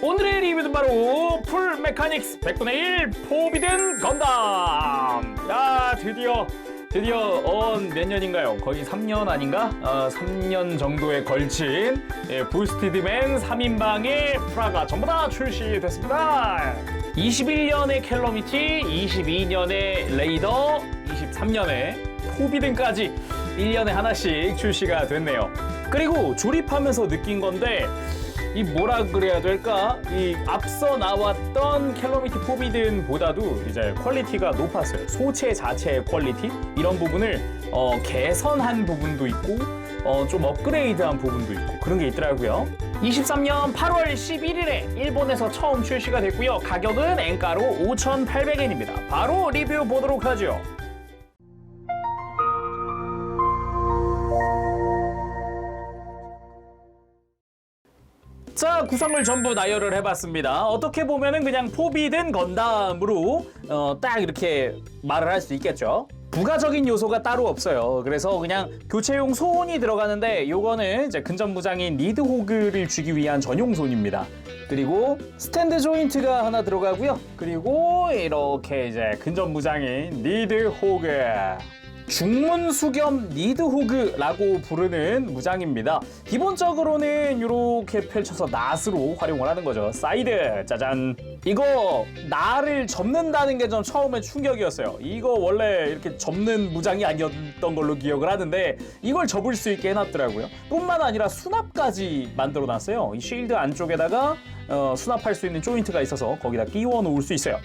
오늘의 리뷰는 바로 풀 메카닉스 100분의 1 포비든 건담. 야, 드디어 몇 년인가요? 거의 3년 아닌가? 3년 정도에 걸친 부스티드맨 3인방의 프라가 전부 다 출시됐습니다. 21년의 캘러미티, 22년의 레이더, 23년에 포비든까지 1년에 하나씩 출시가 됐네요. 그리고 조립하면서 느낀 건데, 이 뭐라 그래야 될까? 이 앞서 나왔던 캘러미티 포비든보다도 이제 퀄리티가 높았어요. 소체 자체의 퀄리티? 이런 부분을 개선한 부분도 있고 좀 업그레이드한 부분도 있고 그런 게 있더라고요. 23년 8월 11일에 일본에서 처음 출시가 됐고요. 가격은 엔가로 5,800엔입니다. 바로 리뷰 보도록 하죠. 자, 구성을 전부 나열을 해봤습니다. 어떻게 보면은 그냥 포비든 건담으로 딱 이렇게 말을 할 수 있겠죠. 부가적인 요소가 따로 없어요. 그래서 그냥 교체용 손이 들어가는데, 요거는 이제 근접무장인 니드호그를 주기 위한 전용 손입니다. 그리고 스탠드 조인트가 하나 들어가고요. 그리고 이렇게 이제 근접무장인 니드호그, 중문수겸 니드호그라고 부르는 무장입니다. 기본적으로는 이렇게 펼쳐서 낫으로 활용을 하는 거죠. 사이드, 짜잔. 이거 나를 접는다는 게 좀 처음에 충격이었어요. 이거 원래 이렇게 접는 무장이 아니었던 걸로 기억을 하는데, 이걸 접을 수 있게 해놨더라고요. 뿐만 아니라 수납까지 만들어놨어요. 이 쉴드 안쪽에다가 수납할 수 있는 조인트가 있어서 거기다 끼워 놓을 수 있어요.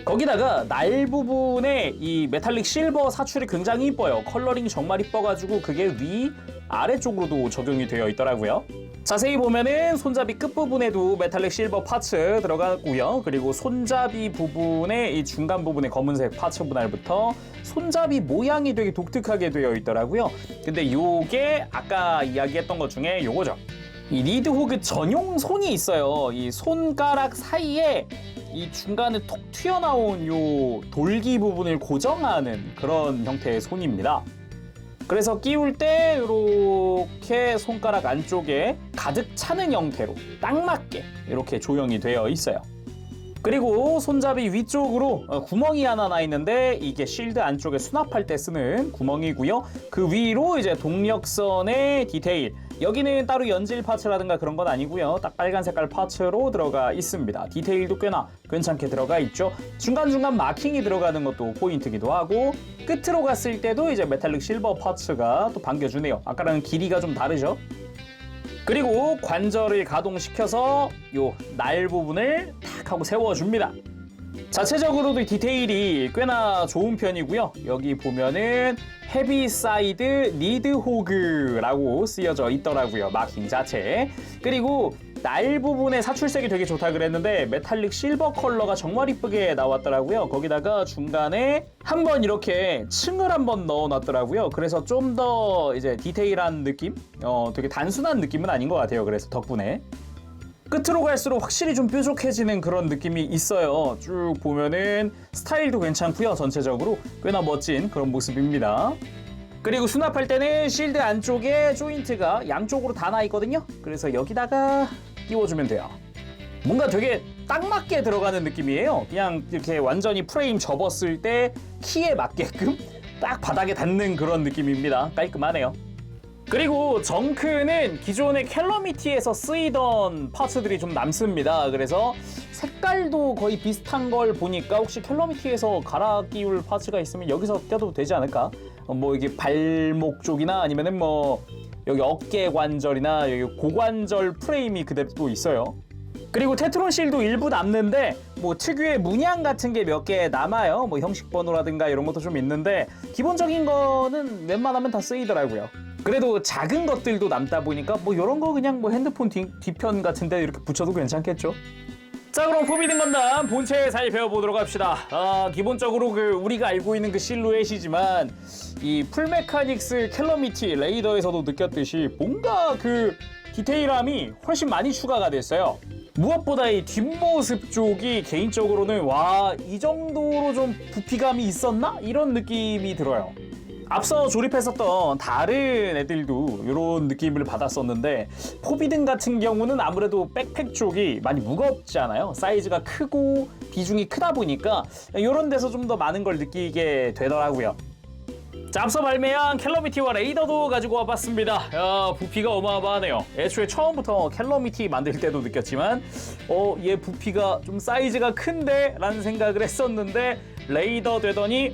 거기다가 날 부분에 이 메탈릭 실버 사출이 굉장히 이뻐요. 컬러링이 정말 이뻐가지고 그게 위 아래쪽으로도 적용이 되어 있더라고요. 자세히 보면은 손잡이 끝부분에도 메탈릭 실버 파츠 들어갔고요. 그리고 손잡이 부분에 이 중간 부분에 검은색 파츠 분할부터 손잡이 모양이 되게 독특하게 되어 있더라고요. 근데 요게 아까 이야기했던 것 중에 요거죠. 이 니드호그 전용 손이 있어요. 이 손가락 사이에 이 중간에 톡 튀어나온 요 돌기 부분을 고정하는 그런 형태의 손입니다. 그래서 끼울 때 이렇게 손가락 안쪽에 가득 차는 형태로 딱 맞게 이렇게 조형이 되어 있어요. 그리고 손잡이 위쪽으로 구멍이 하나 나 있는데, 이게 쉴드 안쪽에 수납할 때 쓰는 구멍이고요. 그 위로 이제 동력선의 디테일, 여기는 따로 연질 파츠라든가 그런 건 아니고요. 딱 빨간 색깔 파츠로 들어가 있습니다. 디테일도 꽤나 괜찮게 들어가 있죠. 중간중간 마킹이 들어가는 것도 포인트기도 하고, 끝으로 갔을 때도 이제 메탈릭 실버 파츠가 또 반겨주네요. 아까랑 길이가 좀 다르죠. 그리고 관절을 가동시켜서 요 날 부분을 탁 하고 세워줍니다. 자체적으로도 디테일이 꽤나 좋은 편이고요. 여기 보면은 헤비사이드 니드호그라고 쓰여져 있더라고요. 마킹 자체에. 그리고 날 부분에 사출색이 되게 좋다 그랬는데, 메탈릭 실버 컬러가 정말 이쁘게 나왔더라고요. 거기다가 중간에 한번 이렇게 층을 한번 넣어놨더라고요. 그래서 좀 더 이제 디테일한 느낌? 되게 단순한 느낌은 아닌 것 같아요. 그래서 덕분에. 끝으로 갈수록 확실히 좀 뾰족해지는 그런 느낌이 있어요. 쭉 보면은 스타일도 괜찮고요. 전체적으로 꽤나 멋진 그런 모습입니다. 그리고 수납할 때는 실드 안쪽에 조인트가 양쪽으로 다 나 있거든요. 그래서 여기다가 끼워주면 돼요. 뭔가 되게 딱 맞게 들어가는 느낌이에요. 그냥 이렇게 완전히 프레임 접었을 때 키에 맞게끔 딱 바닥에 닿는 그런 느낌입니다. 깔끔하네요. 그리고 정크는 기존의 캘러미티에서 쓰이던 파츠들이 좀 남습니다. 그래서 색깔도 거의 비슷한 걸 보니까 혹시 캘러미티에서 갈아 끼울 파츠가 있으면 여기서 껴도 되지 않을까? 뭐 이게 발목 쪽이나 아니면은 뭐 여기 어깨 관절이나 여기 고관절 프레임이 그대로 있어요. 그리고 테트론 실도 일부 남는데, 뭐 특유의 문양 같은 게 몇 개 남아요. 뭐 형식 번호라든가 이런 것도 좀 있는데, 기본적인 거는 웬만하면 다 쓰이더라고요. 그래도 작은 것들도 남다 보니까 뭐 이런 거 그냥 뭐 핸드폰 뒤편 같은데 이렇게 붙여도 괜찮겠죠. 자, 그럼 포비든 건담 본체 살펴보도록 합시다. 기본적으로 우리가 알고 있는 그 실루엣이지만, 이 풀메카닉스 캘러미티 레이더에서도 느꼈듯이 뭔가 그 디테일함이 훨씬 많이 추가가 됐어요. 무엇보다 이 뒷모습 쪽이 개인적으로는 와, 이 정도로 좀 부피감이 있었나? 이런 느낌이 들어요. 앞서 조립했었던 다른 애들도 이런 느낌을 받았었는데 포비든 같은 경우는 아무래도 백팩 쪽이 많이 무겁지 않아요. 사이즈가 크고 비중이 크다 보니까 이런 데서 좀 더 많은 걸 느끼게 되더라고요. 자, 앞서 발매한 캘러미티와 레이더도 가지고 와봤습니다. 야, 부피가 어마어마하네요. 애초에 처음부터 캘러미티 만들 때도 느꼈지만 얘 부피가 좀 사이즈가 큰데? 라는 생각을 했었는데 레이더 되더니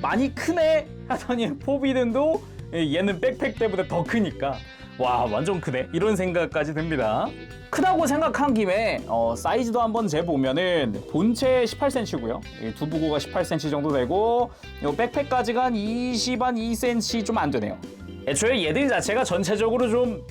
많이 크네? 하더니 포비든도 얘는 백팩 때보다 더 크니까 와, 완전 크네? 이런 생각까지 듭니다. 크다고 생각한 김에 사이즈도 한번 재보면은 본체 18cm고요. 두부고가 18cm 정도 되고 백팩까지가 한 20, 한 2cm 좀 안 되네요. 애초에 얘들 자체가 전체적으로 좀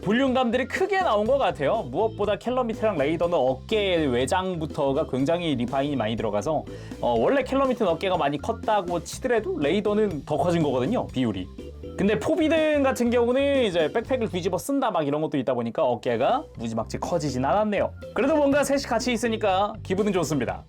볼륨감들이 크게 나온 것 같아요. 무엇보다 캘러미트랑 레이더는 어깨 외장부터가 굉장히 리파인이 많이 들어가서 원래 캘러미트는 어깨가 많이 컸다고 치더라도 레이더는 더 커진 거거든요, 비율이. 근데 포비든 같은 경우는 이제 백팩을 뒤집어 쓴다 막 이런 것도 있다 보니까 어깨가 무지막지 커지진 않았네요. 그래도 뭔가 셋이 같이 있으니까 기분은 좋습니다.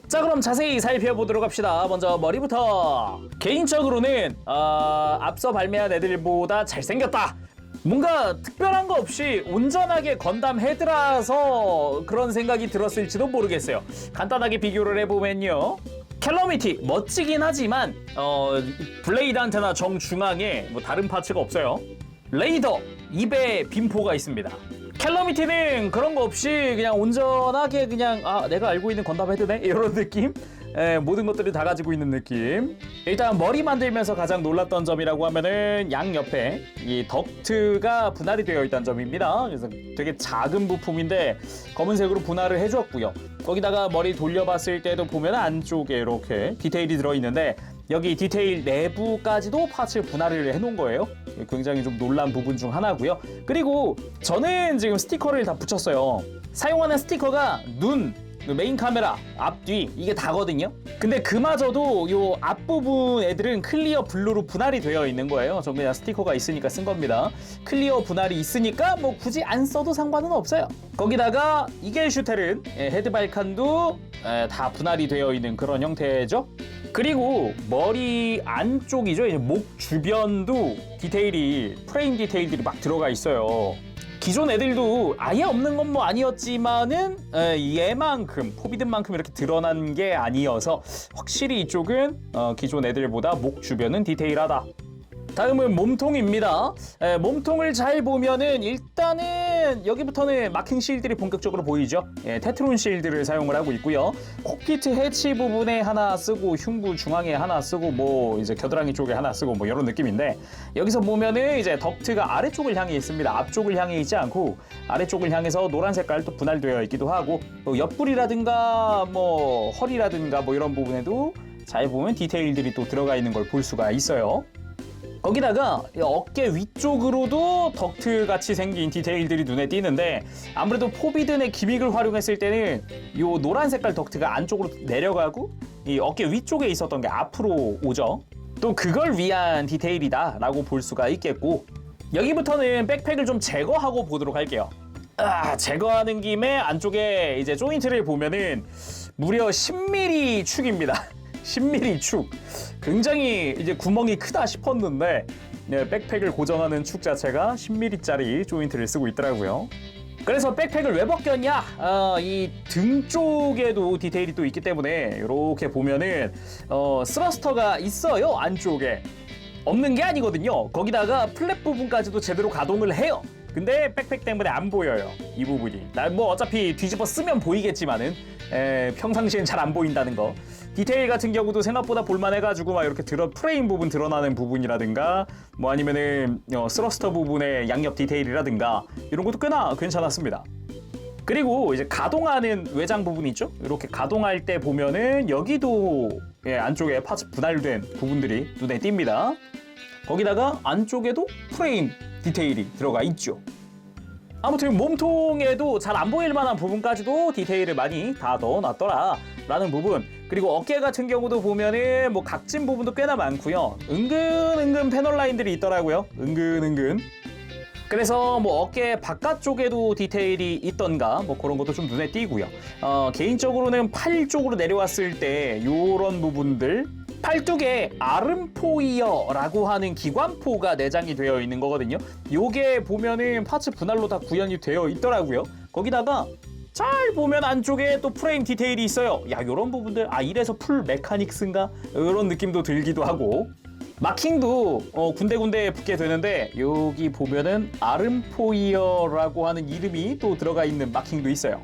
자, 그럼 자세히 살펴보도록 합시다. 먼저 머리부터. 개인적으로는 앞서 발매한 애들보다 잘생겼다. 뭔가 특별한 거 없이 온전하게 건담 헤드라서 그런 생각이 들었을지도 모르겠어요. 간단하게 비교를 해보면요. 캘러미티 멋지긴 하지만 블레이드 안테나 정중앙에 뭐 다른 파츠가 없어요. 레이더 입에 빈포가 있습니다. 캘러미티는 그런 거 없이 그냥 온전하게 그냥 내가 알고 있는 건담 헤드네 이런 느낌. 모든 것들을 다 가지고 있는 느낌. 일단 머리 만들면서 가장 놀랐던 점이라고 하면은 양 옆에 이 덕트가 분할이 되어 있다는 점입니다. 그래서 되게 작은 부품인데 검은색으로 분할을 해줬고요. 거기다가 머리 돌려봤을 때도 보면 안쪽에 이렇게 디테일이 들어있는데 여기 디테일 내부까지도 파츠 분할을 해놓은 거예요. 굉장히 좀 놀란 부분 중 하나고요. 그리고 저는 지금 스티커를 다 붙였어요. 사용하는 스티커가 눈, 메인 카메라, 앞뒤 이게 다거든요. 근데 그마저도 요 앞부분 애들은 클리어 블루로 분할이 되어 있는 거예요. 전 그냥 스티커가 있으니까 쓴 겁니다. 클리어 분할이 있으니까 뭐 굳이 안 써도 상관은 없어요. 거기다가 이겔 슈텔은 헤드 발칸도 다 분할이 되어 있는 그런 형태죠. 그리고 머리 안쪽이죠. 이제 목 주변도 디테일이 프레임 디테일들이 막 들어가 있어요. 기존 애들도 아예 없는 건 뭐 아니었지만은 얘만큼 포비든만큼 이렇게 드러난 게 아니어서 확실히 이쪽은 기존 애들보다 목 주변은 디테일하다. 다음은 몸통입니다. 몸통을 잘 보면은 일단은 여기부터는 마킹 실들이 본격적으로 보이죠. 테트론 실드를 사용을 하고 있고요. 콕피트 해치 부분에 하나 쓰고 흉부 중앙에 하나 쓰고 뭐 이제 겨드랑이 쪽에 하나 쓰고 뭐 이런 느낌인데 여기서 보면은 이제 덕트가 아래쪽을 향해 있습니다. 앞쪽을 향해 있지 않고 아래쪽을 향해서 노란 색깔 또 분할되어 있기도 하고 또 옆구리라든가 뭐 허리라든가 뭐 이런 부분에도 잘 보면 디테일들이 또 들어가 있는 걸 볼 수가 있어요. 거기다가 어깨 위쪽으로도 덕트 같이 생긴 디테일들이 눈에 띄는데 아무래도 포비든의 기믹을 활용했을 때는 이 노란 색깔 덕트가 안쪽으로 내려가고 이 어깨 위쪽에 있었던 게 앞으로 오죠. 또 그걸 위한 디테일이다 라고 볼 수가 있겠고 여기부터는 백팩을 좀 제거하고 보도록 할게요. 제거하는 김에 안쪽에 이제 조인트를 보면은 무려 10mm 축입니다. 10mm 축. 굉장히 이제 구멍이 크다 싶었는데 백팩을 고정하는 축 자체가 10mm짜리 조인트를 쓰고 있더라고요. 그래서 백팩을 왜 벗겼냐? 이 등 쪽에도 디테일이 또 있기 때문에 이렇게 보면은 스러스터가 있어요. 안쪽에. 없는 게 아니거든요. 거기다가 플랫 부분까지도 제대로 가동을 해요. 근데 백팩 때문에 안 보여요. 이 부분이. 뭐 어차피 뒤집어 쓰면 보이겠지만은 평상시엔 잘 안 보인다는 거. 디테일 같은 경우도 생각보다 볼만해가지고 막 이렇게 프레임 부분 드러나는 부분이라든가 뭐 아니면은 스러스터 부분의 양옆 디테일이라든가 이런 것도 꽤나 괜찮았습니다. 그리고 이제 가동하는 외장 부분 있죠? 이렇게 가동할 때 보면은 여기도 안쪽에 파츠 분할된 부분들이 눈에 띕니다. 거기다가 안쪽에도 프레임 디테일이 들어가 있죠. 아무튼 몸통에도 잘 안 보일 만한 부분까지도 디테일을 많이 다 넣어놨더라 라는 부분. 그리고 어깨 같은 경우도 보면은 뭐 각진 부분도 꽤나 많고요. 은근 패널 라인들이 있더라고요. 은근. 그래서 뭐 어깨 바깥쪽에도 디테일이 있던가 뭐 그런 것도 좀 눈에 띄고요. 개인적으로는 팔 쪽으로 내려왔을 때 요런 부분들 팔뚝에 아름포이어라고 하는 기관포가 내장이 되어 있는 거거든요. 요게 보면은 파츠 분할로 다 구현이 되어 있더라고요. 거기다가 잘 보면 안쪽에 또 프레임 디테일이 있어요. 야, 요런 부분들 이래서 풀 메카닉스인가? 이런 느낌도 들기도 하고, 마킹도 군데군데 붙게 되는데 여기 보면은 아름포이어라고 하는 이름이 또 들어가 있는 마킹도 있어요.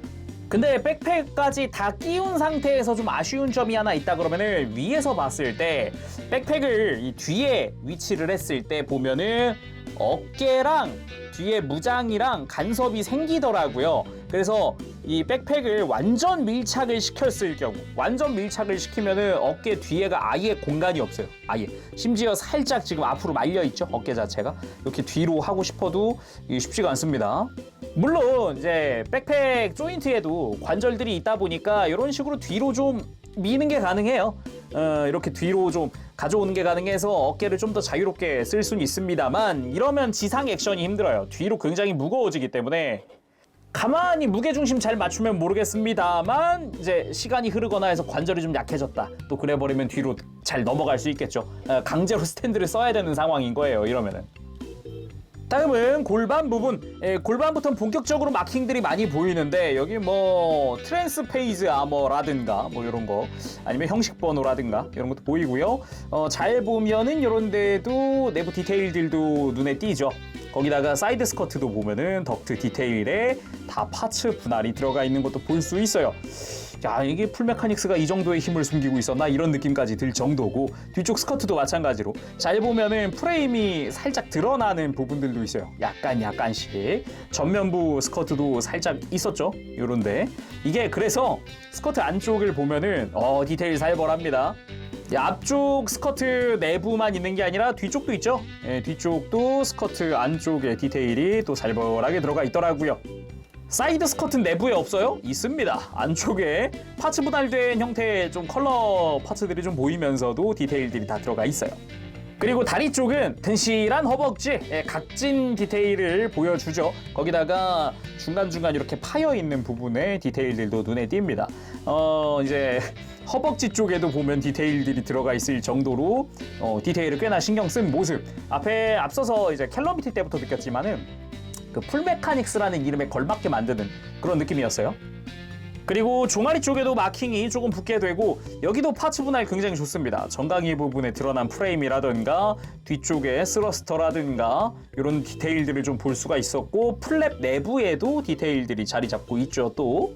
근데 백팩까지 다 끼운 상태에서 좀 아쉬운 점이 하나 있다 그러면은, 위에서 봤을 때 백팩을 이 뒤에 위치를 했을 때 보면은 어깨랑 뒤에 무장이랑 간섭이 생기더라고요. 그래서 이 백팩을 완전 밀착을 시켰을 경우, 완전 밀착을 시키면은 어깨 뒤에가 아예 공간이 없어요. 아예. 심지어 살짝 지금 앞으로 말려 있죠, 어깨 자체가. 이렇게 뒤로 하고 싶어도 이게 쉽지가 않습니다. 물론 이제 백팩 조인트에도 관절들이 있다 보니까 이런 식으로 뒤로 좀 미는 게 가능해요. 이렇게 뒤로 좀 가져오는 게 가능해서 어깨를 좀 더 자유롭게 쓸 수는 있습니다만, 이러면 지상 액션이 힘들어요. 뒤로 굉장히 무거워지기 때문에. 가만히 무게중심 잘 맞추면 모르겠습니다만, 이제 시간이 흐르거나 해서 관절이 좀 약해졌다, 또 그래버리면 뒤로 잘 넘어갈 수 있겠죠. 강제로 스탠드를 써야 되는 상황인 거예요, 이러면은. 다음은 골반 부분. 골반부터는 본격적으로 마킹들이 많이 보이는데, 여기 뭐 트랜스페이즈 아머라든가 뭐 이런 거, 아니면 형식 번호라든가 이런 것도 보이고요. 잘 보면은 이런 데도 내부 디테일들도 눈에 띄죠. 거기다가 사이드 스커트도 보면은 덕트 디테일에 다 파츠 분할이 들어가 있는 것도 볼 수 있어요. 야, 이게 풀메카닉스가 이 정도의 힘을 숨기고 있었나, 이런 느낌까지 들 정도고, 뒤쪽 스커트도 마찬가지로 잘 보면은 프레임이 살짝 드러나는 부분들도 있어요. 약간씩. 전면부 스커트도 살짝 있었죠, 요런데. 이게 그래서 스커트 안쪽을 보면은 디테일 살벌합니다. 앞쪽 스커트 내부만 있는 게 아니라 뒤쪽도 있죠. 뒤쪽도 스커트 안쪽에 디테일이 또 살벌하게 들어가 있더라고요. 사이드 스커트는 내부에 없어요? 있습니다. 안쪽에 파츠 분할된 형태의 좀 컬러 파츠들이 좀 보이면서도 디테일들이 다 들어가 있어요. 그리고 다리 쪽은 튼실한 허벅지, 각진 디테일을 보여주죠. 거기다가 중간중간 이렇게 파여 있는 부분에 디테일들도 눈에 띕니다. 이제 허벅지 쪽에도 보면 디테일들이 들어가 있을 정도로 디테일을 꽤나 신경 쓴 모습. 앞서서 이제 캘러미티 때부터 느꼈지만은 그 풀메카닉스라는 이름에 걸맞게 만드는 그런 느낌이었어요. 그리고 종아리 쪽에도 마킹이 조금 붙게 되고, 여기도 파츠 분할 굉장히 좋습니다. 정강이 부분에 드러난 프레임이라든가 뒤쪽에 스러스터라든가 이런 디테일들을 좀 볼 수가 있었고, 플랩 내부에도 디테일들이 자리 잡고 있죠. 또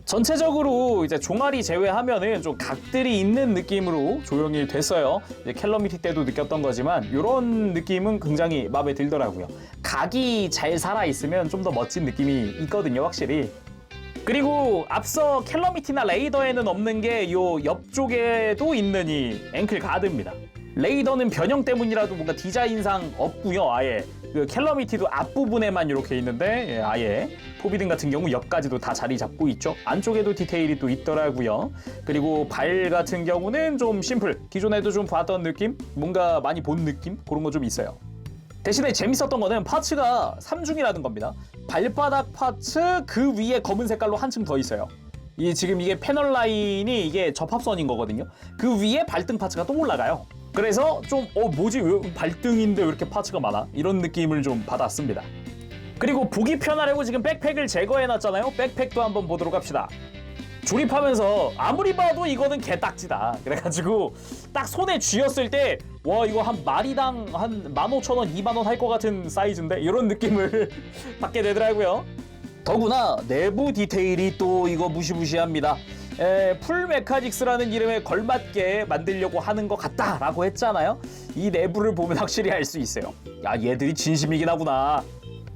전체적으로 이제 종아리 제외하면은 좀 각들이 있는 느낌으로 조형이 됐어요. 이제 캘러미티 때도 느꼈던 거지만 이런 느낌은 굉장히 마음에 들더라고요. 각이 잘 살아 있으면 좀 더 멋진 느낌이 있거든요, 확실히. 그리고 앞서 캘러미티나 레이더에는 없는 게 요 옆쪽에도 있는 이 앵클 가드입니다. 레이더는 변형 때문이라도 뭔가 디자인상 없고요. 아예 그 캘러미티도 앞부분에만 이렇게 있는데, 아예 포비든 같은 경우 옆까지도 다 자리 잡고 있죠. 안쪽에도 디테일이 또 있더라고요. 그리고 발 같은 경우는 좀 심플, 기존에도 좀 봤던 느낌, 뭔가 많이 본 느낌, 그런 거 좀 있어요. 대신에 재밌었던 거는 파츠가 3중이라는 겁니다. 발바닥 파츠 그 위에 검은 색깔로 한층 더 있어요. 지금 이게 패널 라인이 이게 접합선인 거거든요. 그 위에 발등 파츠가 또 올라가요. 그래서 좀 뭐지, 왜 발등인데 왜 이렇게 파츠가 많아? 이런 느낌을 좀 받았습니다. 그리고 보기 편하려고 지금 백팩을 제거해놨잖아요. 백팩도 한번 보도록 합시다. 조립하면서 아무리 봐도 이거는 개딱지다. 그래가지고 딱 손에 쥐었을 때, 와, 이거 한 마리당 한 15,000원, 2만원 할 것 같은 사이즈인데, 이런 느낌을 받게 되더라고요. 더구나 내부 디테일이 또 이거 무시무시합니다. 풀 메카닉스라는 이름에 걸맞게 만들려고 하는 것 같다라고 했잖아요. 이 내부를 보면 확실히 알 수 있어요. 야, 얘들이 진심이긴 하구나.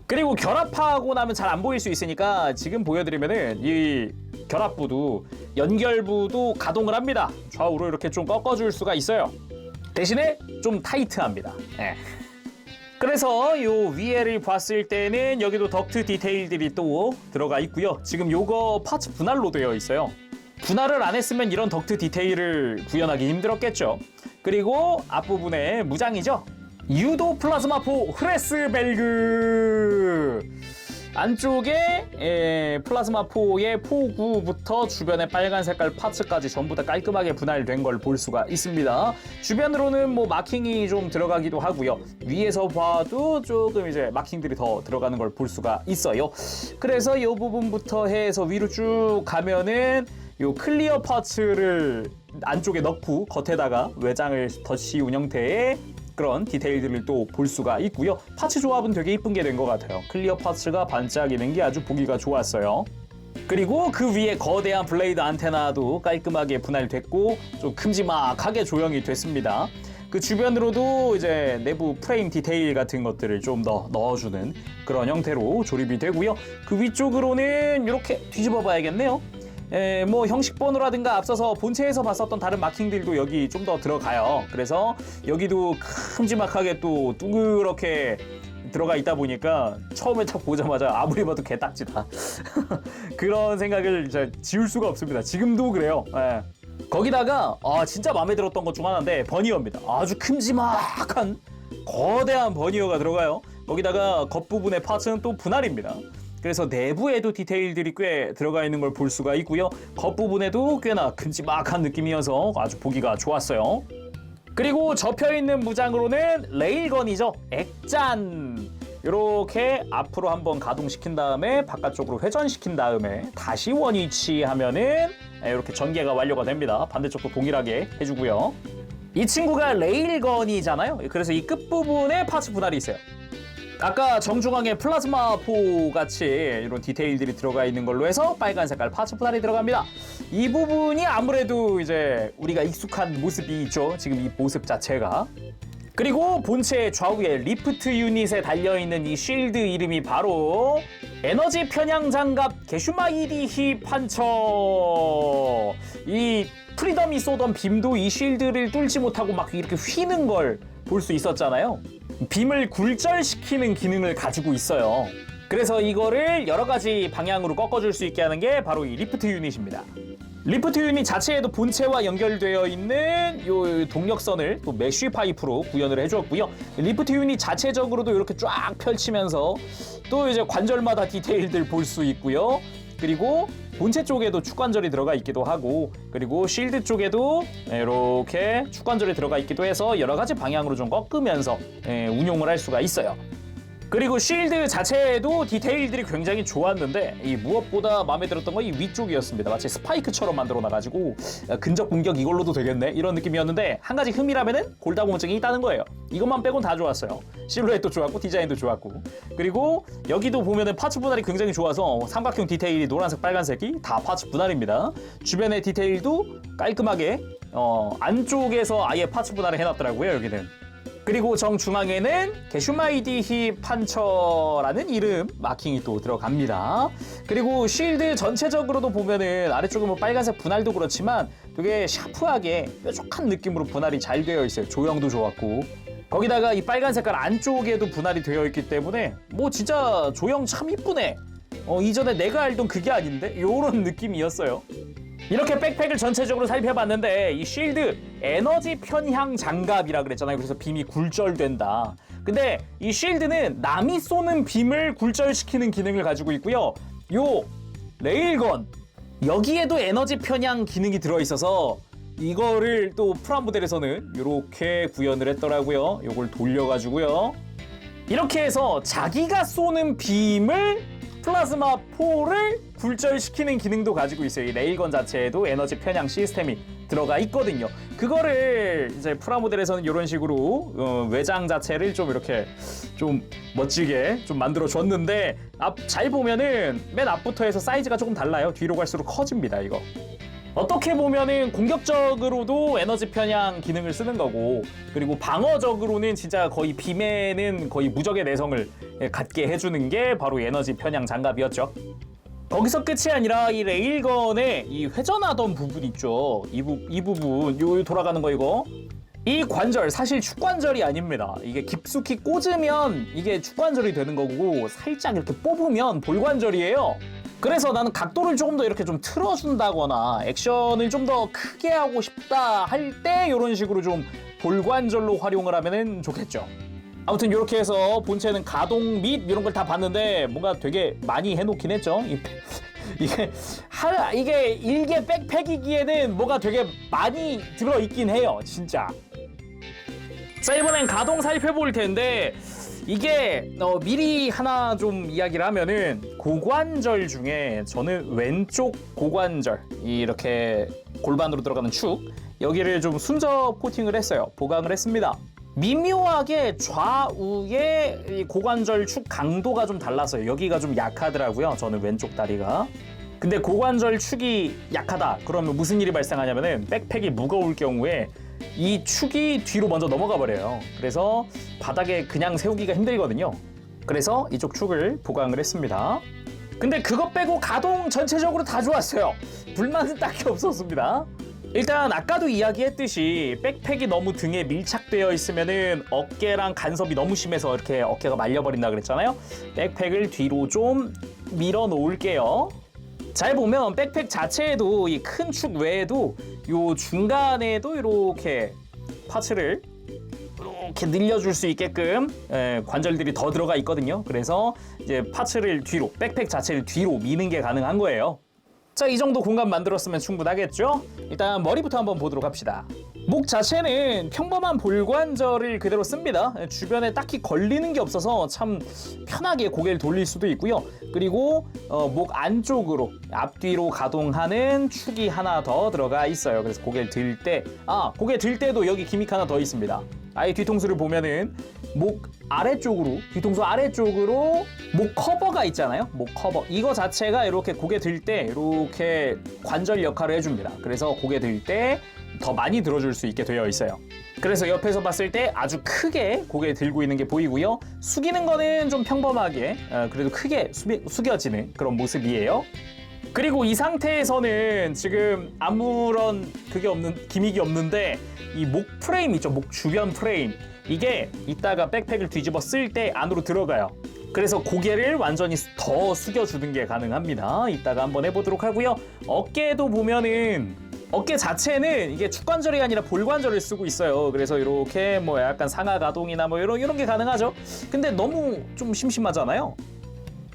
그리고 결합하고 나면 잘 안 보일 수 있으니까 지금 보여드리면은 이 결합부도 연결부도 가동을 합니다. 좌우로 이렇게 좀 꺾어줄 수가 있어요. 대신에 좀 타이트합니다. 그래서 요 위에를 봤을 때는 여기도 덕트 디테일들이 또 들어가 있고요. 지금 요거 파츠 분할로 되어 있어요. 분할을 안 했으면 이런 덕트 디테일을 구현하기 힘들었겠죠. 그리고 앞부분에 무장이죠. 유도 플라즈마포 흐레스벨그. 안쪽에 플라즈마 4의 포구부터 주변의 빨간 색깔 파츠까지 전부 다 깔끔하게 분할된 걸 볼 수가 있습니다. 주변으로는 뭐 마킹이 좀 들어가기도 하고요. 위에서 봐도 조금 이제 마킹들이 더 들어가는 걸 볼 수가 있어요. 그래서 이 부분부터 해서 위로 쭉 가면은 요 클리어 파츠를 안쪽에 넣고 겉에다가 외장을 덧씌운 형태의 그런 디테일들을 또 볼 수가 있고요. 파츠 조합은 되게 이쁜 게 된 것 같아요. 클리어 파츠가 반짝이는 게 아주 보기가 좋았어요. 그리고 그 위에 거대한 블레이드 안테나도 깔끔하게 분할됐고 좀 큼지막하게 조형이 됐습니다. 그 주변으로도 이제 내부 프레임 디테일 같은 것들을 좀 더 넣어주는 그런 형태로 조립이 되고요. 그 위쪽으로는 이렇게 뒤집어 봐야겠네요. 뭐 형식번호라든가 앞서서 본체에서 봤었던 다른 마킹들도 여기 좀 더 들어가요. 그래서 여기도 큼지막하게 또 둥그렇게 들어가 있다 보니까 처음에 딱 보자마자 아무리 봐도 개딱지다 그런 생각을 이제 지울 수가 없습니다. 지금도 그래요. 예. 거기다가 진짜 마음에 들었던 것 중 하나인데 버니어입니다. 아주 큼지막한 거대한 버니어가 들어가요. 거기다가 겉부분의 파츠는 또 분할입니다. 그래서 내부에도 디테일들이 꽤 들어가 있는 걸 볼 수가 있고요. 겉부분에도 꽤나 큼지막한 느낌이어서 아주 보기가 좋았어요. 그리고 접혀있는 무장으로는 레일건이죠. 액잔. 이렇게 앞으로 한번 가동시킨 다음에 바깥쪽으로 회전시킨 다음에 다시 원위치하면은 이렇게 전개가 완료가 됩니다. 반대쪽도 동일하게 해주고요. 이 친구가 레일건이잖아요. 그래서 이 끝부분에 파츠 분할이 있어요. 아까 정중앙에 플라즈마 4 같이 이런 디테일들이 들어가 있는 걸로 해서 빨간 색깔 파츠 분할이 들어갑니다. 이 부분이 아무래도 이제 우리가 익숙한 모습이 있죠. 지금 이 모습 자체가. 그리고 본체 좌우에 리프트 유닛에 달려있는 이 쉴드 이름이 바로 에너지 편향 장갑 게슈마이디히 판처. 이 프리덤이 쏘던 빔도 이 쉴드를 뚫지 못하고 막 이렇게 휘는 걸 볼 수 있었잖아요. 빔을 굴절시키는 기능을 가지고 있어요. 그래서 이거를 여러 가지 방향으로 꺾어줄 수 있게 하는 게 바로 이 리프트 유닛입니다. 리프트 유닛 자체에도 본체와 연결되어 있는 이 동력선을 또 메쉬 파이프로 구현을 해주었고요. 리프트 유닛 자체적으로도 이렇게 쫙 펼치면서 또 이제 관절마다 디테일들 볼 수 있고요. 그리고 본체 쪽에도 축관절이 들어가 있기도 하고, 그리고 쉴드 쪽에도 이렇게 축관절이 들어가 있기도 해서 여러 가지 방향으로 좀 꺾으면서 운용을 할 수가 있어요. 그리고 쉴드 자체에도 디테일들이 굉장히 좋았는데 이 무엇보다 마음에 들었던 건 이 위쪽이었습니다. 마치 스파이크처럼 만들어 놔가지고 근접 공격 이걸로도 되겠네 이런 느낌이었는데 한 가지 흠이라면은 골다공증이 있다는 거예요. 이것만 빼곤 다 좋았어요. 실루엣도 좋았고 디자인도 좋았고, 그리고 여기도 보면은 파츠 분할이 굉장히 좋아서 삼각형 디테일이 노란색 빨간색이 다 파츠 분할입니다. 주변의 디테일도 깔끔하게 안쪽에서 아예 파츠 분할을 해놨더라고요. 여기는. 그리고 정중앙에는 게슈마이디히 판처라는 이름 마킹이 또 들어갑니다. 그리고 쉴드 전체적으로도 보면은 아래쪽은 뭐 빨간색 분할도 그렇지만 되게 샤프하게 뾰족한 느낌으로 분할이 잘 되어 있어요. 조형도 좋았고, 거기다가 이 빨간 색깔 안쪽에도 분할이 되어 있기 때문에 뭐 진짜 조형 참 이쁘네. 이전에 내가 알던 그게 아닌데? 요런 느낌이었어요. 이렇게 백팩을 전체적으로 살펴봤는데 이 쉴드 에너지 편향 장갑이라 그랬잖아요. 그래서 빔이 굴절된다. 근데 이 쉴드는 남이 쏘는 빔을 굴절시키는 기능을 가지고 있고요. 요 레일건 여기에도 에너지 편향 기능이 들어있어서 이거를 또 프라모델에서는 이렇게 구현을 했더라고요. 요걸 돌려가지고요. 이렇게 해서 자기가 쏘는 빔을 플라즈마 4를 굴절시키는 기능도 가지고 있어요. 이 레일건 자체에도 에너지 편향 시스템이 들어가 있거든요. 그거를 이제 프라모델에서는 이런 식으로 외장 자체를 좀 이렇게 좀 멋지게 좀 만들어 줬는데 잘 보면은 맨 앞부터 해서 사이즈가 조금 달라요. 뒤로 갈수록 커집니다. 이거. 어떻게 보면은 공격적으로도 에너지 편향 기능을 쓰는 거고, 그리고 방어적으로는 진짜 거의 빔에는 거의 무적의 내성을 갖게 해주는 게 바로 에너지 편향 장갑이었죠. 거기서 끝이 아니라 이 레일건의 이 회전하던 부분 있죠. 이 부분 요 돌아가는 거 이거. 이 관절 사실 축관절이 아닙니다. 이게 깊숙이 꽂으면 이게 축관절이 되는 거고 살짝 이렇게 뽑으면 볼관절이에요. 그래서 나는 각도를 조금 더 이렇게 좀 틀어준다거나 액션을 좀 더 크게 하고 싶다 할 때 이런 식으로 좀 볼관절로 활용을 하면 좋겠죠. 아무튼 이렇게 해서 본체는 가동 및 이런 걸 다 봤는데 뭔가 되게 많이 해놓긴 했죠. 이게 일개 백팩이기에는 뭐가 되게 많이 들어있긴 해요, 진짜. 자, 이번엔 가동 살펴볼 텐데 이게 미리 하나 좀 이야기를 하면은 고관절 중에 저는 왼쪽 고관절 이렇게 골반으로 들어가는 축 여기를 좀 순접 코팅을 했어요. 보강을 했습니다. 미묘하게 좌우의 이 고관절 축 강도가 좀 달라서요. 여기가 좀 약하더라고요. 저는 왼쪽 다리가. 근데 고관절 축이 약하다. 그러면 무슨 일이 발생하냐면은 백팩이 무거울 경우에 이 축이 뒤로 먼저 넘어가 버려요. 그래서 바닥에 그냥 세우기가 힘들거든요. 그래서 이쪽 축을 보강을 했습니다. 근데 그것 빼고 가동 전체적으로 다 좋았어요. 불만은 딱히 없었습니다. 일단 아까도 이야기했듯이 백팩이 너무 등에 밀착되어 있으면은 어깨랑 간섭이 너무 심해서 이렇게 어깨가 말려버린다 그랬잖아요. 백팩을 뒤로 좀 밀어 놓을게요. 잘 보면 백팩 자체에도 이 큰 축 외에도 요 중간에도 이렇게 파츠를 이렇게 늘려줄 수 있게끔 관절들이 더 들어가 있거든요. 그래서 이제 파츠를 뒤로, 백팩 자체를 뒤로 미는 게 가능한 거예요. 자, 이 정도 공간 만들었으면 충분하겠죠? 일단 머리부터 한번 보도록 합시다. 목 자체는 평범한 볼관절을 그대로 씁니다. 주변에 딱히 걸리는 게 없어서 참 편하게 고개를 돌릴 수도 있고요. 그리고 목 안쪽으로 앞뒤로 가동하는 축이 하나 더 들어가 있어요. 그래서 고개를 들 때, 고개 들 때도 여기 기믹 하나 더 있습니다. 아예 뒤통수를 보면은 목 아래쪽으로, 뒤통수 아래쪽으로 목 커버가 있잖아요. 목 커버. 이거 자체가 이렇게 고개 들 때 이렇게 관절 역할을 해줍니다. 그래서 고개 들 때 더 많이 들어줄 수 있게 되어 있어요. 그래서 옆에서 봤을 때 아주 크게 고개를 들고 있는 게 보이고요. 숙이는 거는 좀 평범하게 그래도 크게 숙여지는 그런 모습이에요. 그리고 이 상태에서는 지금 아무런 기믹이 없는데 이 목 프레임 있죠. 목 주변 프레임. 이게 이따가 백팩을 뒤집어 쓸 때 안으로 들어가요. 그래서 고개를 완전히 더 숙여주는 게 가능합니다. 이따가 한번 해보도록 하고요. 어깨도 보면은 어깨 자체는 이게 축관절이 아니라 볼관절을 쓰고 있어요. 그래서 이렇게 뭐 약간 상하 가동이나 뭐 이런 게 가능하죠. 근데 너무 좀 심심하잖아요.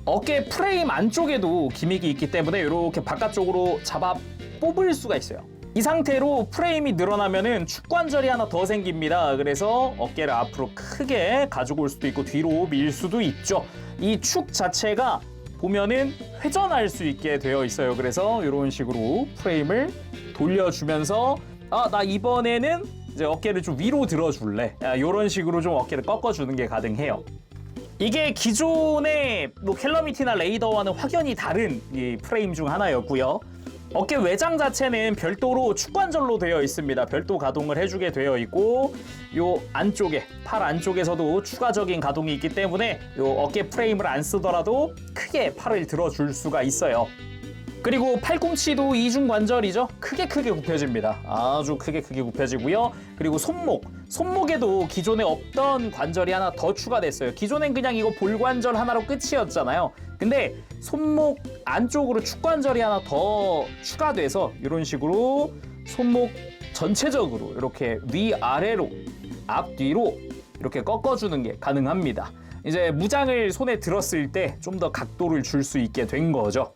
어깨 프레임 안쪽에도 기믹이 있기 때문에 이렇게 바깥쪽으로 잡아 뽑을 수가 있어요. 이 상태로 프레임이 늘어나면은 축관절이 하나 더 생깁니다. 그래서 어깨를 앞으로 크게 가지고 올 수도 있고 뒤로 밀 수도 있죠. 이 축 자체가 보면은 회전할 수 있게 되어 있어요. 그래서 이런 식으로 프레임을 돌려주면서 나 이번에는 이제 어깨를 좀 위로 들어줄래. 이런 식으로 좀 어깨를 꺾어주는 게 가능해요. 이게 기존의 뭐 캘러미티나 레이더와는 확연히 다른 이 프레임 중 하나였고요. 어깨 외장 자체는 별도로 축관절로 되어 있습니다. 별도 가동을 해주게 되어 있고 요 안쪽에 팔 안쪽에서도 추가적인 가동이 있기 때문에 요 어깨 프레임을 안 쓰더라도 크게 팔을 들어줄 수가 있어요. 그리고 팔꿈치도 이중 관절이죠. 크게 굽혀집니다. 아주 크게 굽혀지고요. 그리고 손목에도 기존에 없던 관절이 하나 더 추가됐어요. 기존엔 그냥 이거 볼관절 하나로 끝이었잖아요. 근데 손목 안쪽으로 축관절이 하나 더 추가돼서 이런 식으로 손목 전체적으로 이렇게 위아래로 앞뒤로 이렇게 꺾어주는 게 가능합니다. 이제 무장을 손에 들었을 때 좀 더 각도를 줄 수 있게 된 거죠.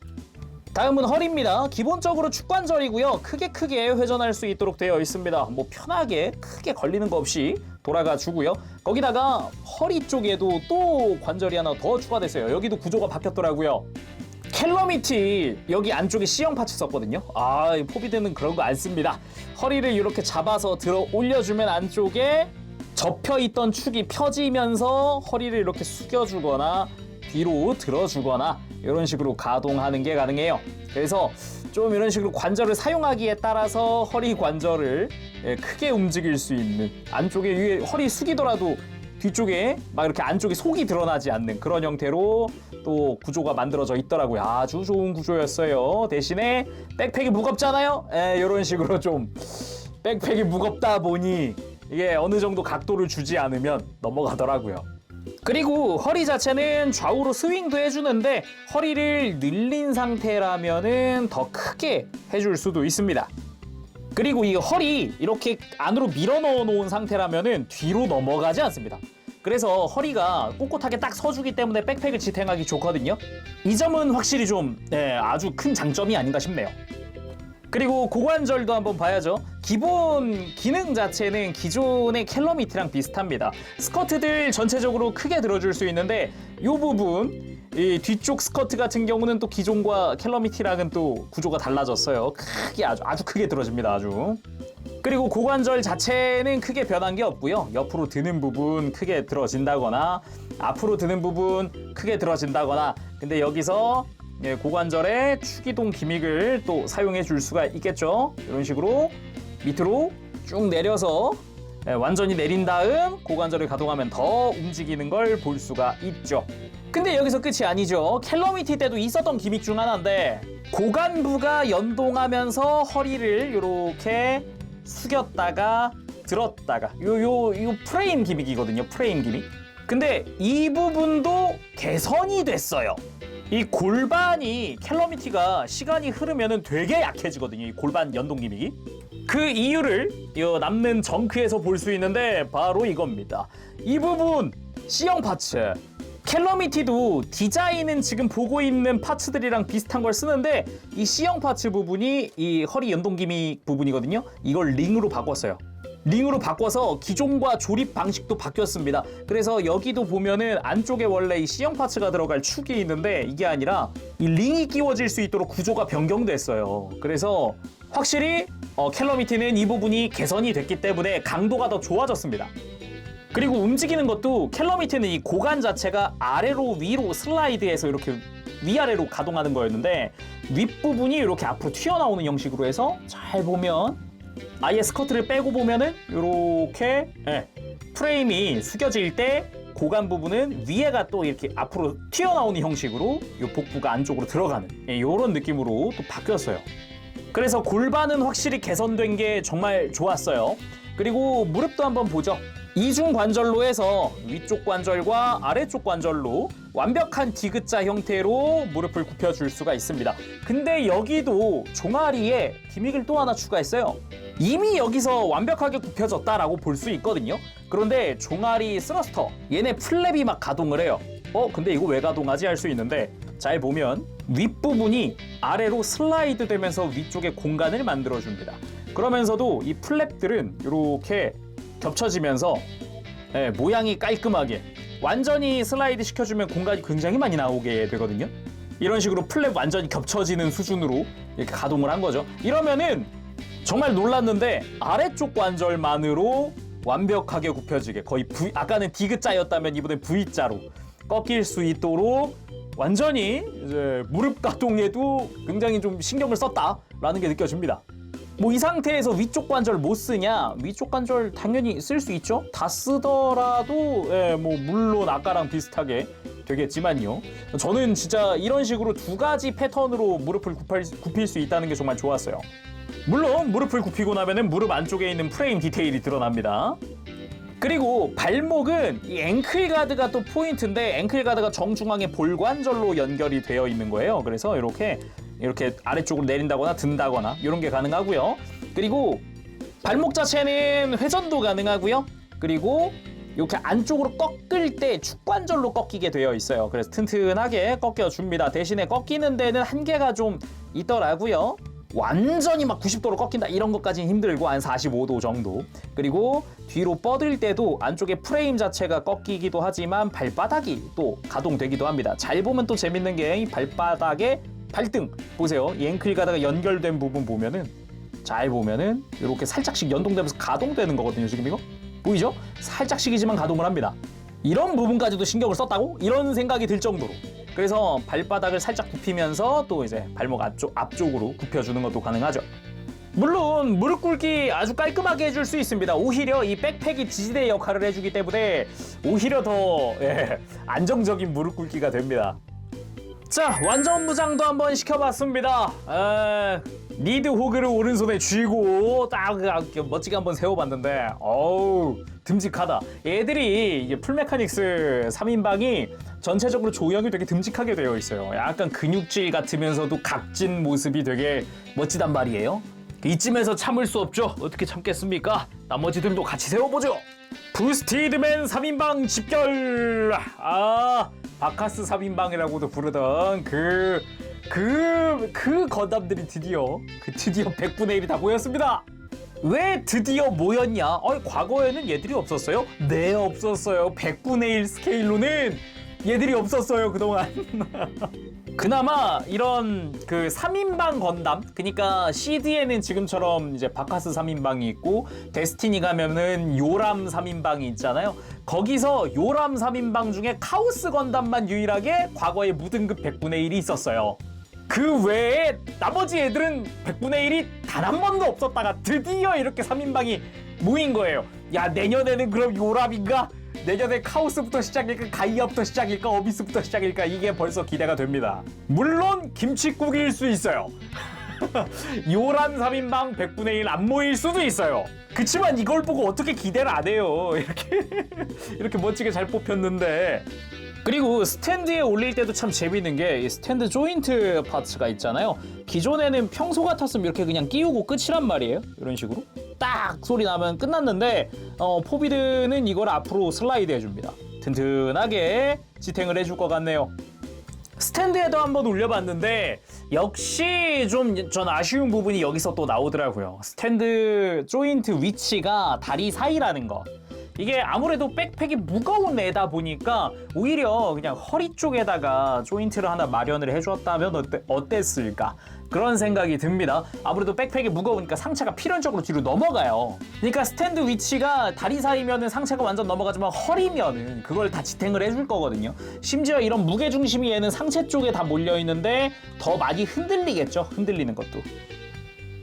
다음은 허리입니다. 기본적으로 축관절이고요. 크게 회전할 수 있도록 되어 있습니다. 뭐 편하게 크게 걸리는 거 없이 돌아가 주고요. 거기다가 허리 쪽에도 또 관절이 하나 더 추가됐어요. 여기도 구조가 바뀌었더라고요. 캘러미티 여기 안쪽에 C형 파츠 썼거든요. 포비드는 그런 거 안 씁니다. 허리를 이렇게 잡아서 들어 올려주면 안쪽에 접혀있던 축이 펴지면서 허리를 이렇게 숙여주거나 뒤로 들어주거나 이런 식으로 가동하는 게 가능해요. 그래서 좀 이런 식으로 관절을 사용하기에 따라서 허리 관절을 크게 움직일 수 있는, 안쪽에 위에 허리 숙이더라도 뒤쪽에 막 이렇게 안쪽에 속이 드러나지 않는 그런 형태로 또 구조가 만들어져 있더라고요. 아주 좋은 구조였어요. 대신에 백팩이 무겁잖아요. 이런 식으로 좀 백팩이 무겁다 보니 이게 어느 정도 각도를 주지 않으면 넘어가더라고요. 그리고 허리 자체는 좌우로 스윙도 해주는데 허리를 늘린 상태라면은 더 크게 해줄 수도 있습니다. 그리고 이 허리 이렇게 안으로 밀어 넣어 놓은 상태라면은 뒤로 넘어가지 않습니다. 그래서 허리가 꼿꼿하게 딱 서주기 때문에 백팩을 지탱하기 좋거든요. 이 점은 확실히 좀 아주 큰 장점이 아닌가 싶네요. 그리고 고관절도 한번 봐야죠. 기본 기능 자체는 기존의 캘러미티랑 비슷합니다. 스커트들 전체적으로 크게 들어줄 수 있는데 이 부분, 이 뒤쪽 스커트 같은 경우는 또 기존과 캘러미티랑은 또 구조가 달라졌어요. 크게 아주 크게 들어집니다. 아주. 그리고 고관절 자체는 크게 변한 게 없고요. 옆으로 드는 부분 크게 들어진다거나 앞으로 드는 부분 크게 들어진다거나, 근데 여기서 고관절의 축이동 기믹을 또 사용해 줄 수가 있겠죠. 이런 식으로 밑으로 쭉 내려서 완전히 내린 다음 고관절을 가동하면 더 움직이는 걸 볼 수가 있죠. 근데 여기서 끝이 아니죠. 캘러미티 때도 있었던 기믹 중 하나인데, 고관부가 연동하면서 허리를 이렇게 숙였다가 들었다가 요 프레임 기믹이거든요. 프레임 기믹. 근데 이 부분도 개선이 됐어요. 이 골반이 캘러미티가 시간이 흐르면은 되게 약해지거든요. 이 골반 연동 기믹이. 그 이유를 이 남는 정크에서 볼 수 있는데 바로 이겁니다. 이 부분 C형 파츠. 캘러미티도 디자인은 지금 보고 있는 파츠들이랑 비슷한 걸 쓰는데 이 C형 파츠 부분이 이 허리 연동 기믹 부분이거든요. 이걸 링으로 바꿨어요. 링으로 바꿔서 기존과 조립 방식도 바뀌었습니다. 그래서 여기도 보면은 안쪽에 원래 이 C형 파츠가 들어갈 축이 있는데 이게 아니라 이 링이 끼워질 수 있도록 구조가 변경됐어요. 그래서 확실히 캘러미티는 이 부분이 개선이 됐기 때문에 강도가 더 좋아졌습니다. 그리고 움직이는 것도 캘러미티는 이 고관 자체가 아래로 위로 슬라이드해서 이렇게 위아래로 가동하는 거였는데 윗부분이 이렇게 앞으로 튀어나오는 형식으로 해서 잘 보면 아예 스커트를 빼고 보면은 이렇게 프레임이 숙여질 때 고관 부분은 위에가 또 이렇게 앞으로 튀어나오는 형식으로 이 복부가 안쪽으로 들어가는 이런 느낌으로 또 바뀌었어요. 그래서 골반은 확실히 개선된 게 정말 좋았어요. 그리고 무릎도 한번 보죠. 이중 관절로 해서 위쪽 관절과 아래쪽 관절로 완벽한 디귿자 형태로 무릎을 굽혀줄 수가 있습니다. 근데 여기도 종아리에 기믹을 또 하나 추가했어요. 이미 여기서 완벽하게 굽혀졌다라고 볼 수 있거든요. 그런데 종아리 스러스터, 얘네 플랩이 막 가동을 해요. 근데 이거 왜 가동하지 할 수 있는데, 잘 보면 윗부분이 아래로 슬라이드 되면서 위쪽에 공간을 만들어줍니다. 그러면서도 이 플랩들은 이렇게 겹쳐지면서 모양이 깔끔하게 완전히 슬라이드 시켜주면 공간이 굉장히 많이 나오게 되거든요. 이런 식으로 플랩 완전히 겹쳐지는 수준으로 이렇게 가동을 한 거죠. 이러면은 정말 놀랐는데 아래쪽 관절만으로 완벽하게 굽혀지게, 거의 아까는 디귿자였다면 이번엔 V자로 꺾일 수 있도록 완전히 이제 무릎 가동에도 굉장히 좀 신경을 썼다라는 게 느껴집니다. 뭐 이 상태에서 위쪽 관절 못 쓰냐? 위쪽 관절 당연히 쓸 수 있죠. 다 쓰더라도 뭐 물론 아까랑 비슷하게 되겠지만요. 저는 진짜 이런 식으로 두 가지 패턴으로 무릎을 굽힐 수 있다는 게 정말 좋았어요. 물론 무릎을 굽히고 나면은 무릎 안쪽에 있는 프레임 디테일이 드러납니다. 그리고 발목은 이 앵클 가드가 또 포인트인데, 앵클 가드가 정중앙에 볼관절로 연결이 되어 있는 거예요. 그래서 이렇게 아래쪽으로 내린다거나 든다거나 이런 게 가능하고요. 그리고 발목 자체는 회전도 가능하고요. 그리고 이렇게 안쪽으로 꺾을 때 축관절로 꺾이게 되어 있어요. 그래서 튼튼하게 꺾여줍니다. 대신에 꺾이는 데는 한계가 좀 있더라고요. 완전히 막 90도로 꺾인다 이런 것까지는 힘들고 한 45도 정도. 그리고 뒤로 뻗을 때도 안쪽에 프레임 자체가 꺾이기도 하지만 발바닥이 또 가동되기도 합니다. 잘 보면 또 재밌는 게 이 발바닥에 발등 보세요. 이 앵클 가다가 연결된 부분 보면은, 잘 보면은 이렇게 살짝씩 연동되면서 가동되는 거거든요. 지금 이거 보이죠? 살짝씩이지만 가동을 합니다. 이런 부분까지도 신경을 썼다고? 이런 생각이 들 정도로. 그래서 발바닥을 살짝 굽히면서 또 이제 발목 앞쪽으로 굽혀주는 것도 가능하죠. 물론 무릎 꿇기 아주 깔끔하게 해줄 수 있습니다. 오히려 이 백팩이 지지대 역할을 해주기 때문에 오히려 더 안정적인 무릎 꿇기가 됩니다. 자, 완전 무장도 한번 시켜봤습니다. 리드 호그를 오른손에 쥐고 딱 멋지게 한번 세워봤는데 어우 듬직하다. 애들이 이게 풀메카닉스 3인방이 전체적으로 조형이 되게 듬직하게 되어 있어요. 약간 근육질 같으면서도 각진 모습이 되게 멋지단 말이에요. 이쯤에서 참을 수 없죠. 어떻게 참겠습니까? 나머지들도 같이 세워보죠. 부스티드맨 3인방 집결. 바카스 3인방이라고도 부르던 그 건담들이 드디어 100분의 1이 다 모였습니다. 왜 드디어 모였냐? 과거에는 얘들이 없었어요? 네, 없었어요. 100분의 1 스케일로는 얘들이 없었어요, 그동안. 그나마 이런 그 3인방 건담, 그러니까 CD에는 지금처럼 이제 바카스 3인방이 있고 데스티니 가면은 요람 3인방이 있잖아요. 거기서 요람 3인방 중에 카오스 건담만 유일하게 과거에 무등급 100분의 1이 있었어요. 그 외에 나머지 애들은 100분의 1이 단 한 번도 없었다가 드디어 이렇게 3인방이 모인 거예요. 야, 내년에는 그럼 요람인가? 내년에 카오스부터 시작일까? 가이아부터 시작일까? 어비스부터 시작일까? 이게 벌써 기대가 됩니다. 물론 김칫국일 수 있어요. 요람 3인방 100분의 1 안 모일 수도 있어요. 그치만 이걸 보고 어떻게 기대를 안 해요. 이렇게 멋지게 잘 뽑혔는데. 그리고 스탠드에 올릴 때도 참 재밌는 게 이 스탠드 조인트 파츠가 있잖아요. 기존에는 평소 같았으면 이렇게 그냥 끼우고 끝이란 말이에요. 이런 식으로 딱 소리 나면 끝났는데 포비드는 이걸 앞으로 슬라이드 해줍니다. 튼튼하게 지탱을 해줄 것 같네요. 스탠드에도 한번 올려봤는데 역시 좀 전 아쉬운 부분이 여기서 또 나오더라고요. 스탠드 조인트 위치가 다리 사이라는 거. 이게 아무래도 백팩이 무거운 애다 보니까 오히려 그냥 허리 쪽에다가 조인트를 하나 마련을 해줬다면 어땠을까? 그런 생각이 듭니다. 아무래도 백팩이 무거우니까 상체가 필연적으로 뒤로 넘어가요. 그러니까 스탠드 위치가 다리 사이면은 상체가 완전 넘어가지만 허리면은 그걸 다 지탱을 해줄 거거든요. 심지어 이런 무게중심이 얘는 상체 쪽에 다 몰려있는데 더 많이 흔들리겠죠? 흔들리는 것도.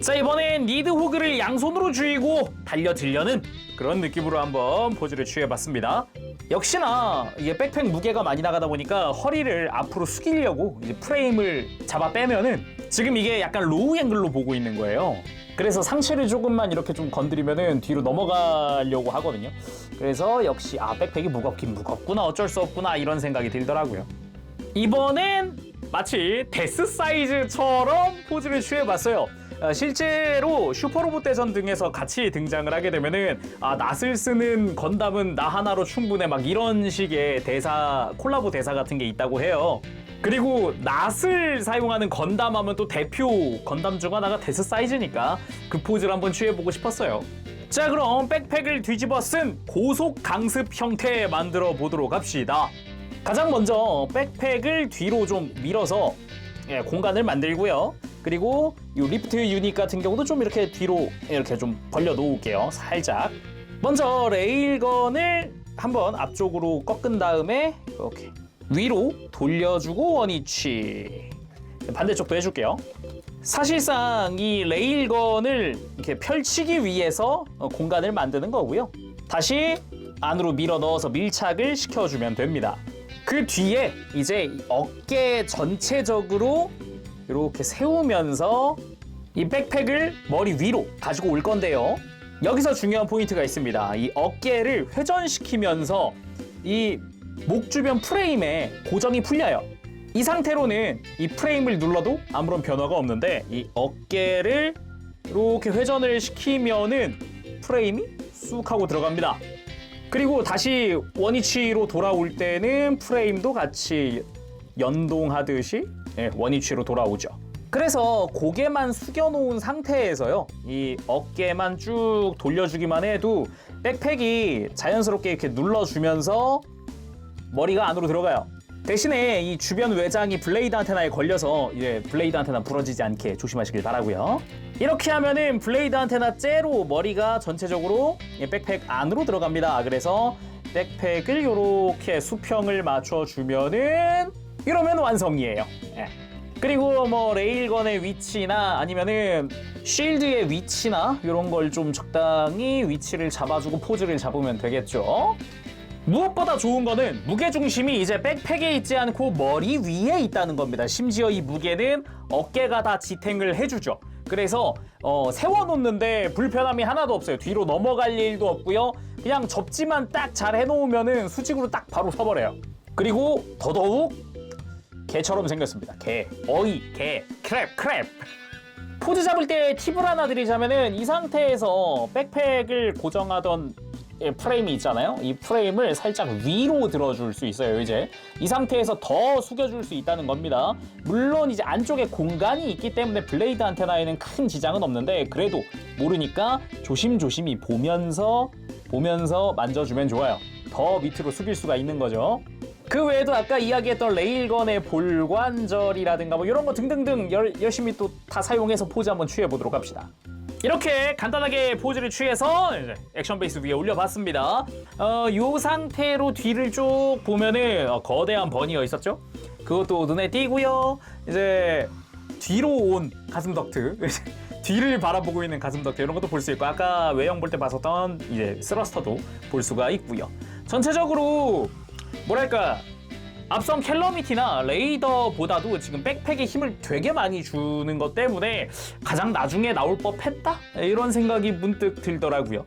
자, 이번엔 니드호그를 양손으로 쥐고 달려들려는 그런 느낌으로 한번 포즈를 취해봤습니다. 역시나 이게 백팩 무게가 많이 나가다 보니까 허리를 앞으로 숙이려고 이제 프레임을 잡아 빼면은 지금 이게 약간 로우 앵글로 보고 있는 거예요. 그래서 상체를 조금만 이렇게 좀 건드리면은 뒤로 넘어가려고 하거든요. 그래서 역시 백팩이 무겁긴 무겁구나, 어쩔 수 없구나, 이런 생각이 들더라고요. 이번엔 마치 데스 사이즈처럼 포즈를 취해봤어요. 실제로 슈퍼로봇 대전 등에서 같이 등장을 하게 되면은 낫을 쓰는 건담은 나 하나로 충분해, 막 이런 식의 대사, 콜라보 대사 같은 게 있다고 해요. 그리고 낫을 사용하는 건담 하면 또 대표 건담 중 하나가 데스 사이즈니까 그 포즈를 한번 취해보고 싶었어요. 자, 그럼 백팩을 뒤집어 쓴 고속 강습 형태 만들어 보도록 합시다. 가장 먼저 백팩을 뒤로 좀 밀어서 공간을 만들고요. 그리고 이 리프트 유닛 같은 경우도 좀 이렇게 뒤로 이렇게 좀 벌려 놓을게요. 살짝. 먼저 레일건을 한번 앞쪽으로 꺾은 다음에 이렇게 위로 돌려주고 원위치. 반대쪽도 해줄게요. 사실상 이 레일건을 이렇게 펼치기 위해서 공간을 만드는 거고요. 다시 안으로 밀어 넣어서 밀착을 시켜주면 됩니다. 그 뒤에 이제 어깨 전체적으로 이렇게 세우면서 이 백팩을 머리 위로 가지고 올 건데요. 여기서 중요한 포인트가 있습니다. 이 어깨를 회전시키면서 이 목 주변 프레임에 고정이 풀려요. 이 상태로는 이 프레임을 눌러도 아무런 변화가 없는데 이 어깨를 이렇게 회전을 시키면은 프레임이 쑥 하고 들어갑니다. 그리고 다시 원위치로 돌아올 때는 프레임도 같이 연동하듯이 원위치로 돌아오죠. 그래서 고개만 숙여놓은 상태에서요, 이 어깨만 쭉 돌려주기만 해도 백팩이 자연스럽게 이렇게 눌러주면서 머리가 안으로 들어가요. 대신에 이 주변 외장이 블레이드 안테나에 걸려서 이제 블레이드 안테나 부러지지 않게 조심하시길 바라고요. 이렇게 하면은 블레이드 안테나 째로 머리가 전체적으로 백팩 안으로 들어갑니다. 그래서 백팩을 이렇게 수평을 맞춰주면은 이러면 완성이에요. 그리고 뭐 레일건의 위치나 아니면은 쉴드의 위치나 이런 걸 좀 적당히 위치를 잡아주고 포즈를 잡으면 되겠죠. 무엇보다 좋은 거는 무게중심이 이제 백팩에 있지 않고 머리 위에 있다는 겁니다. 심지어 이 무게는 어깨가 다 지탱을 해주죠. 그래서 세워놓는데 불편함이 하나도 없어요. 뒤로 넘어갈 일도 없고요. 그냥 접지만 딱 잘 해놓으면은 수직으로 딱 바로 서버려요. 그리고 더더욱 개처럼 생겼습니다. 개, 어이, 개, 크랩. 포즈 잡을 때 팁을 하나 드리자면은 이 상태에서 백팩을 고정하던 프레임이 있잖아요. 이 프레임을 살짝 위로 들어줄 수 있어요. 이제 이 상태에서 더 숙여줄 수 있다는 겁니다. 물론 이제 안쪽에 공간이 있기 때문에 블레이드 안테나에는 큰 지장은 없는데 그래도 모르니까 조심조심히 보면서 만져주면 좋아요. 더 밑으로 숙일 수가 있는 거죠. 그 외에도 아까 이야기했던 레일건의 볼관절이라든가 뭐 이런 거 등등등 열심히 또 다 사용해서 포즈 한번 취해보도록 합시다. 이렇게 간단하게 포즈를 취해서 이제 액션 베이스 위에 올려봤습니다. 요 상태로 뒤를 쭉 보면은 거대한 버니어 있었죠? 그것도 눈에 띄고요. 이제 뒤로 온 가슴 덕트, 뒤를 바라보고 있는 가슴 덕트 이런 것도 볼 수 있고 아까 외형 볼 때 봤었던 이제 스러스터도 볼 수가 있고요. 전체적으로 뭐랄까 앞선 캘러미티나 레이더보다도 지금 백팩에 힘을 되게 많이 주는 것 때문에 가장 나중에 나올 법했다? 이런 생각이 문득 들더라고요.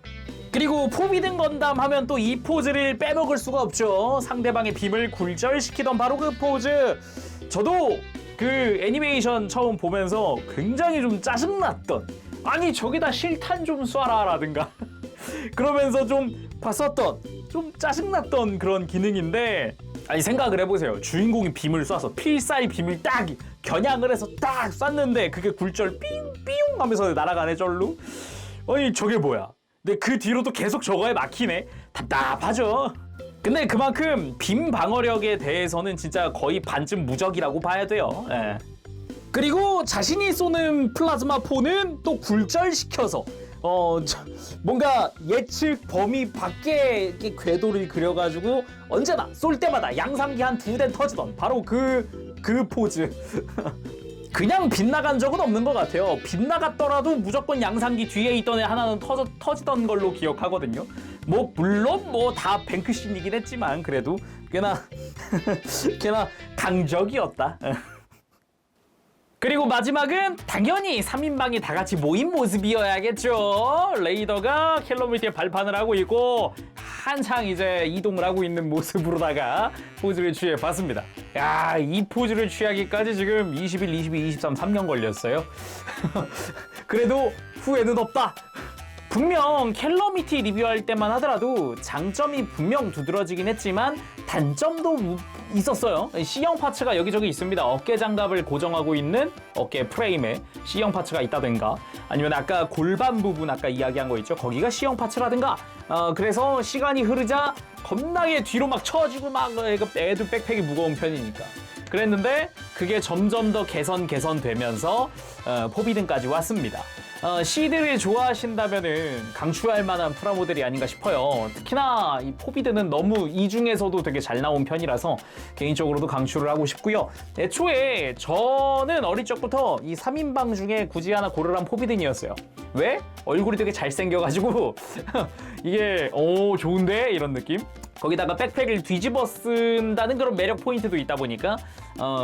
그리고 포비든 건담 하면 또 이 포즈를 빼먹을 수가 없죠. 상대방의 빔을 굴절시키던 바로 그 포즈. 저도 그 애니메이션 처음 보면서 굉장히 좀 짜증났던, 아니 저기다 실탄 좀 쏴라 라든가 그러면서 좀 봤었던, 좀 짜증났던 그런 기능인데, 아니 생각을 해보세요. 주인공이 빔을 쏴서 필살 빔을 딱 겨냥을 해서 딱 쐈는데 그게 굴절 삥삥 하면서 날아가네 절로. 아니 저게 뭐야. 근데 그 뒤로도 계속 저거에 막히네. 답답하죠. 근데 그만큼 빔 방어력에 대해서는 진짜 거의 반쯤 무적이라고 봐야 돼요. 예. 그리고 자신이 쏘는 플라즈마 포는 또 굴절시켜서 뭔가 예측 범위 밖에 이렇게 궤도를 그려가지고 언제나 쏠 때마다 양상기 한 2대 터지던 바로 그 포즈. 그냥 빗나간 적은 없는 것 같아요. 빗나갔더라도 무조건 양상기 뒤에 있던 애 하나는 터지던 걸로 기억하거든요. 뭐 물론 뭐 다 뱅크씬이긴 했지만 그래도 꽤나 강적이었다. 그리고 마지막은 당연히 3인방이 다 같이 모인 모습이어야겠죠. 레이더가 캘러미티에 발판을 하고 있고 한창 이제 이동을 하고 있는 모습으로다가 포즈를 취해봤습니다. 야, 이 포즈를 취하기까지 지금 21, 22, 23, 3년 걸렸어요. 그래도 후회는 없다. 분명 캘러미티 리뷰할 때만 하더라도 장점이 분명 두드러지긴 했지만 단점도 있었어요. C형 파츠가 여기저기 있습니다. 어깨 장갑을 고정하고 있는 어깨 프레임에 C형 파츠가 있다든가 아니면 아까 골반 부분 아까 이야기한 거 있죠. 거기가 C형 파츠라든가 그래서 시간이 흐르자 겁나게 뒤로 막 쳐지고 막 애도 백팩이 무거운 편이니까 그랬는데 그게 점점 더 개선되면서 포비든까지 왔습니다. 시드를 좋아하신다면은 강추할 만한 프라모델이 아닌가 싶어요. 특히나 이 포비드는 너무 이 중에서도 되게 잘 나온 편이라서 개인적으로도 강추를 하고 싶고요. 애초에 저는 어릴 적부터 이 3인방 중에 굳이 하나 고르란 포비든이었어요. 왜? 얼굴이 되게 잘생겨가지고 이게 좋은데? 이런 느낌? 거기다가 백팩을 뒤집어 쓴다는 그런 매력 포인트도 있다 보니까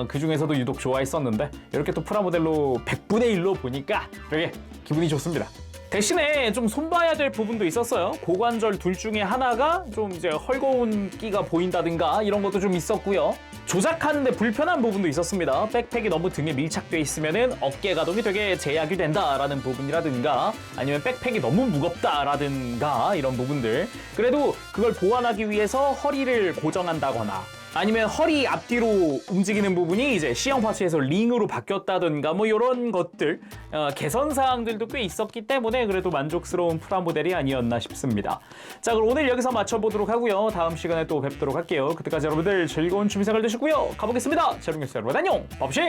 그 중에서도 유독 좋아했었는데 이렇게 또 프라모델로 100분의 1로 보니까 되게 기분이 좋습니다. 대신에 좀 손봐야 될 부분도 있었어요. 고관절 둘 중에 하나가 좀 이제 헐거운 끼가 보인다든가 이런 것도 좀 있었고요. 조작하는데 불편한 부분도 있었습니다. 백팩이 너무 등에 밀착돼 있으면은 어깨 가동이 되게 제약이 된다라는 부분이라든가 아니면 백팩이 너무 무겁다라든가 이런 부분들. 그래도 그걸 보완하기 위해서 허리를 고정한다거나 아니면 허리 앞뒤로 움직이는 부분이 이제 C형 파츠에서 링으로 바뀌었다든가 뭐 이런 것들 개선 사항들도 꽤 있었기 때문에 그래도 만족스러운 프라모델이 아니었나 싶습니다. 자, 그럼 오늘 여기서 마쳐보도록 하고요. 다음 시간에 또 뵙도록 할게요. 그때까지 여러분들 즐거운 취미 생활 되시고요. 가보겠습니다. 제롱뉴스 여러분 안녕. 밥시